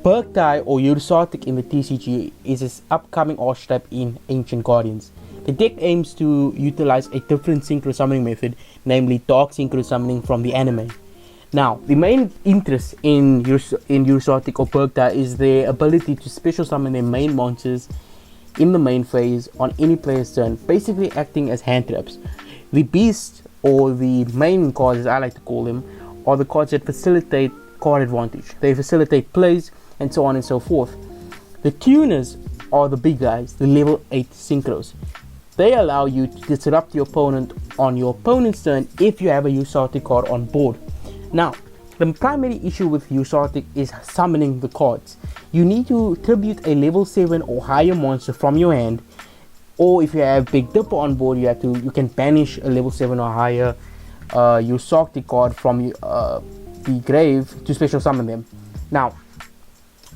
Bearcti or Ursarctic in the TCG is its upcoming archetype in Ancient Guardians. The deck aims to utilize a different synchro summoning method, namely dark synchro summoning from the anime. Now, the main interest in Ursarctic or Bearcti is their ability to special summon their main monsters in the main phase on any player's turn, basically acting as hand traps. The beast, or the main cards as I like to call them, are the cards that facilitate card advantage. They facilitate plays and so on and so forth. The tuners are the big guys, the level 8 synchros. They allow you to disrupt your opponent on your opponent's turn if you have a Ursarctic card on board. Now, the primary issue with Ursarctic is summoning the cards. You need to tribute a level 7 or higher monster from your hand, or if you have Big Dipper on board, you can banish a level 7 or higher Ursarctic card from the grave to special summon them. Now,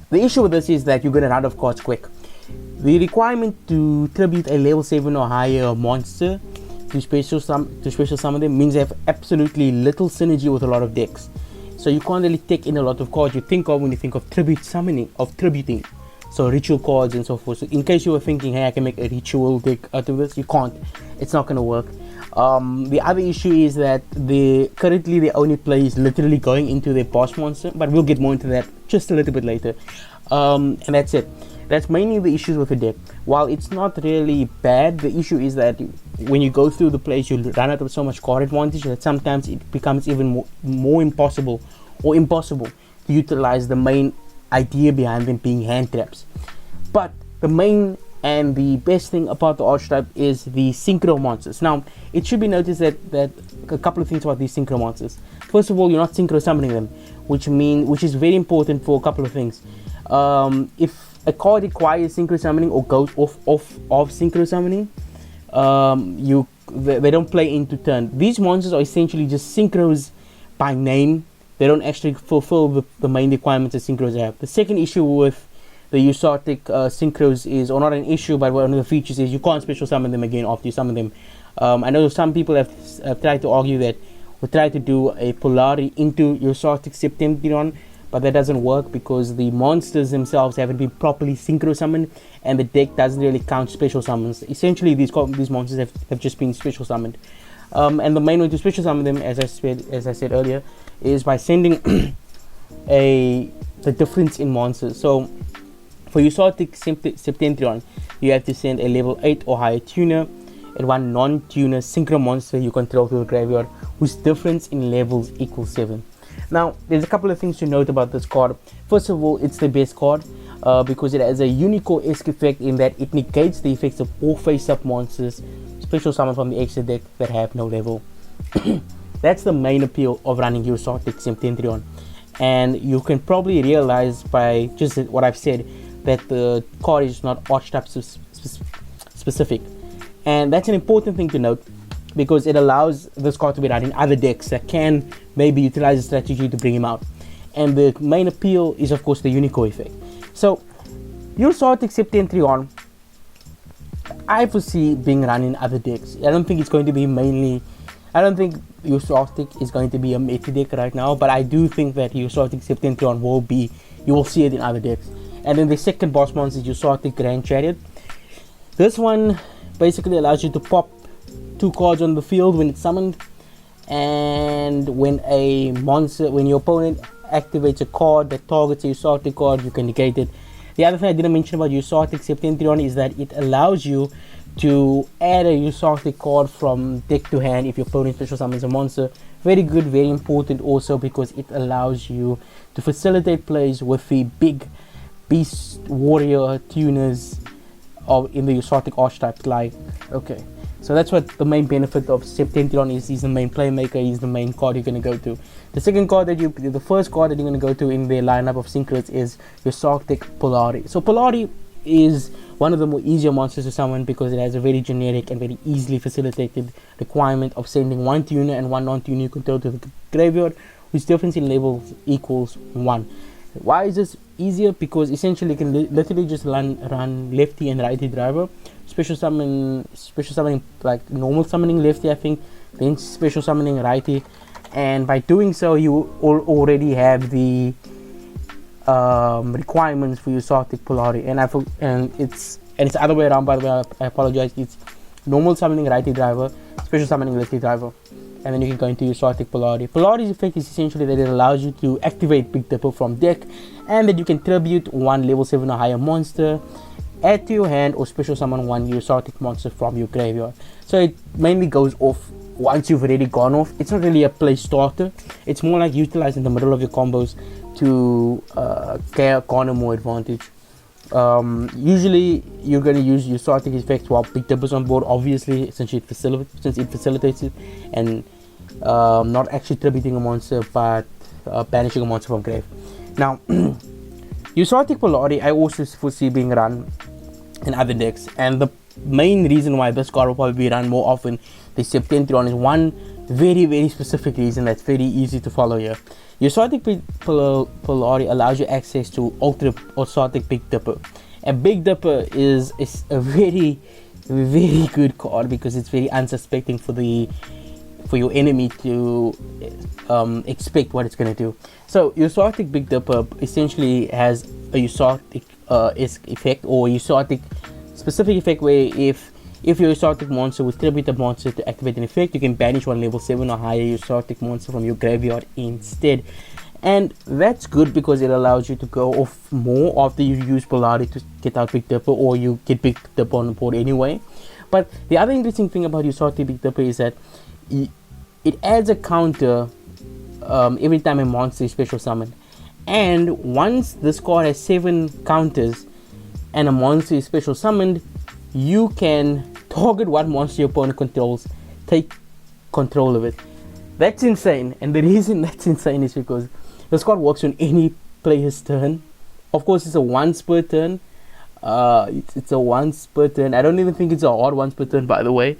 the issue with this is that you're going to run out of cards quick. The requirement to tribute a level 7 or higher monster to special summon them means they have absolutely little synergy with a lot of decks. So you can't really take in a lot of cards you think of when you think of tributing. So ritual cards and so forth. So in case you were thinking, hey, I can make a ritual deck out of this, you can't. It's not going to work. The other issue is that currently the only play is literally going into their boss monster, but we'll get more into that just a little bit later. And that's it. That's mainly the issues with the deck. While it's not really bad, the issue is that when you go through the plays, you run out of so much card advantage that sometimes it becomes even more impossible to utilize the main idea behind them being hand traps. But the main and the best thing about the archetype is the synchro monsters. Now, it should be noticed that a couple of things about these synchro monsters. First of all, you're not synchro summoning them, which is very important for a couple of things. If a card requires synchro summoning or goes off synchro summoning, they don't play into turn. These monsters are essentially just synchros by name. They don't actually fulfill the main requirements that synchros have. The second issue with the Ursarctic synchros is, or not an issue, but one of the features is you can't special summon them again after you summon them. I know some people have tried to argue that we try to do a Polari into Ursarctic Septentrion, but that doesn't work because the monsters themselves haven't been properly synchro summoned and the deck doesn't really count special summons. Essentially, these monsters have just been special summoned. And the main way to special summon them, as I said earlier, is by sending the difference in monsters. So for Ursarctic Septentrion, you have to send a level 8 or higher tuner and one non-tuner synchro monster you control to the graveyard whose difference in levels equals 7. Now, there's a couple of things to note about this card. First of all, it's the best card because it has a Unicorn-esque effect in that it negates the effects of all face-up monsters special summon from the extra deck that have no level. That's the main appeal of running Ursarctic Septentrion, and you can probably realize by just what I've said that the card is not archetype specific, and that's an important thing to note because it allows this card to be run in other decks that can maybe utilize a strategy to bring him out. And the main appeal is of course the Unicorn effect. So Ursarctic Septentrion, I foresee being run in other decks. I don't think it's going to be I don't think Ursarctic is going to be a meta deck right now, but I do think that Ursarctic Septentrion you will see it in other decks. And then the second boss monster is Ursarctic Grand Chariot. This one basically allows you to pop 2 cards on the field when it's summoned, and when your opponent activates a card that targets a Ursarctic card, you can negate it. The other thing I didn't mention about Ursarctic Septentrion is that it allows you to add a Ursarctic card from deck to hand if your opponent special summons a monster. Very good, very important also because it allows you to facilitate plays with the big beast warrior tuners in the Ursarctic archetype. Okay, so that's what the main benefit of Septentrion is. He's the main playmaker, he's the main card you're going to go to. The first card that you're going to go to in the lineup of synchros is Ursarctic Polari. So Polari is one of the more easier monsters to summon because it has a very generic and very easily facilitated requirement of sending 1 tuner and 1 non-tuner you control to the graveyard whose difference in levels equals 1. Why is this easier? Because essentially you can literally just run lefty and righty driver, special summoning like normal summoning lefty, I think, then special summoning righty, and by doing so you already have the requirements for Ursarctic Polari, and it's the other way around, by the way. I apologize. It's normal summoning righty driver, special summoning lefty driver, and then you can go into Ursarctic Polari. Polari's effect is essentially that it allows you to activate Big Dipper from deck, and that you can tribute one level 7 or higher monster, add to your hand, or special summon one Ursarctic monster from your graveyard. So it mainly goes off once you've already gone off. It's not really a play starter. It's more like utilized in the middle of your combos to garner more advantage. Usually you're going to use Ursarctic effect while Big Dipper's on board, obviously, since it facilitates it, and not actually tributing a monster, but banishing a monster from grave. Now, Ursarctic Polari I also foresee being run in other decks, and the main reason why this card will probably be run more often this Septentron is one very specific reason that's very easy to follow here. Ursarctic Polari allows you access to Ultra Ursarctic Big Dipper, and Big Dipper is a very good card because it's very unsuspecting for your enemy to expect what it's going to do. So Ursarctic Big Dipper essentially has a Ursarctic effect, or Ursarctic specific effect, where if your Ursarctic monster with tribute a monster to activate an effect, you can banish one level 7 or higher Ursarctic monster from your graveyard instead. And that's good because it allows you to go off more after you use Polari to get out Big Dipper, or you get Big Dipper on the board anyway. But the other interesting thing about Ursarctic Big Dipper is that it adds a counter every time a monster is special summoned. And once this card has 7 counters and a monster is special summoned, you can target what monster your opponent controls, take control of it. That's insane, and the reason that's insane is because this card works on any player's turn. Of course, it's a once per turn. It's a once per turn. I don't even think it's a hard once per turn, by the way,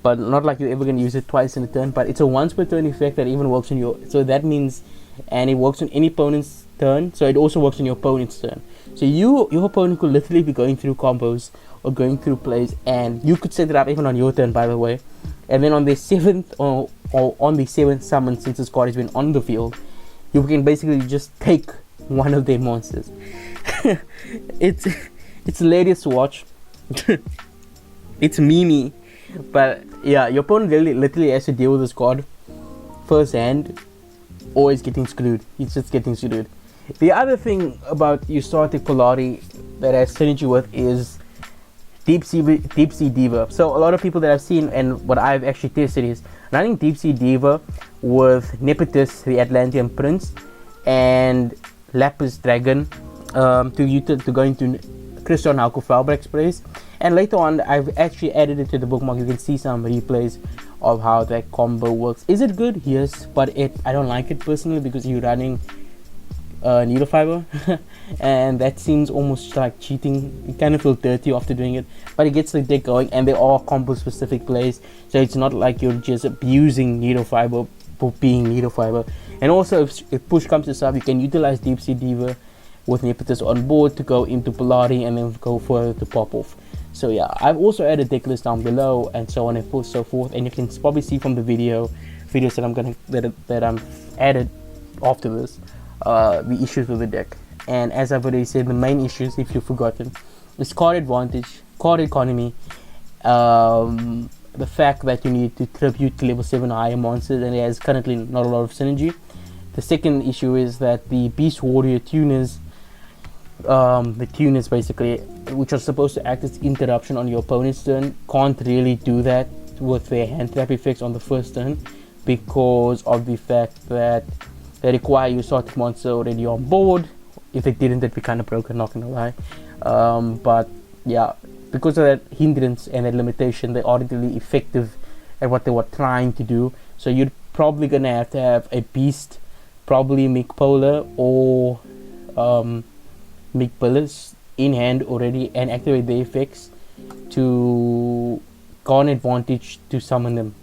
but not like you're ever going to use it twice in a turn. But it's a once per turn effect that even works on your, so that means, and it works on any opponent's turn, so it also works on your opponent's turn. So your opponent could literally be going through combos or going through plays, and you could set it up even on your turn, by the way, and then on the 7th or on the 7th summon, since this card has been on the field, you can basically just take one of their monsters. It's hilarious to watch. It's memey, but yeah, your opponent literally has to deal with this card first hand, or he's getting screwed. He's just getting screwed. The other thing about Ursarctic Polari that has synergy with is Deep Sea Diva. So a lot of people that I've seen, and what I've actually tested, is running Deep Sea Diva with Nepetus, the Atlantean Prince, and Lapis Dragon to go into Christian Hauke Felbrecht's plays. And later on, I've actually added it to the bookmark. You can see some replays of how that combo works. Is it good? Yes, but I don't like it personally because you're running needle fiber and that seems almost like cheating. You kind of feel dirty after doing it, but it gets the deck going, and there are combo specific plays, so it's not like you're just abusing needle fiber for being needle fiber. And also, if push comes to shove, you can utilize Deep Sea Diva with Nepetus on board to go into Polari and then go further to pop off. So yeah, I've also added deck list down below and so on and so forth, and you can probably see from the videos that I'm added after this the issues with the deck. And as I've already said, the main issues, if you've forgotten, is card advantage, card economy, the fact that you need to tribute to level 7 or higher monsters, and there's currently not a lot of synergy. The second issue is that the Beast Warrior tuners, the tuners basically, which are supposed to act as interruption on your opponent's turn, can't really do that with their hand trap effects on the first turn because of the fact that they require your Ursarctic monster already on board. If they didn't, that'd be kind of broken, not gonna lie. But yeah, because of that hindrance and that limitation, they aren't really effective at what they were trying to do. So you're probably gonna have to have a beast, probably Mick Polar or Mick Pillars in hand already, and activate the effects to gain advantage to summon them.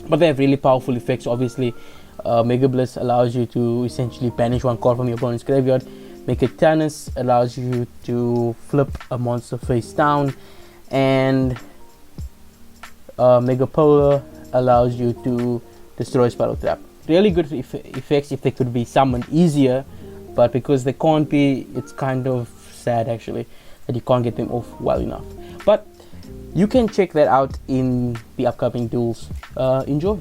But they have really powerful effects. Obviously, Mega Bliss allows you to essentially banish one card from your opponent's graveyard. Mechatanus allows you to flip a monster face down, and Mega Polar allows you to destroy Spiral Trap. Really good effects if they could be summoned easier but because they can't be, it's kind of sad actually that you can't get them off well enough. But you can check that out in the upcoming duels. Enjoy.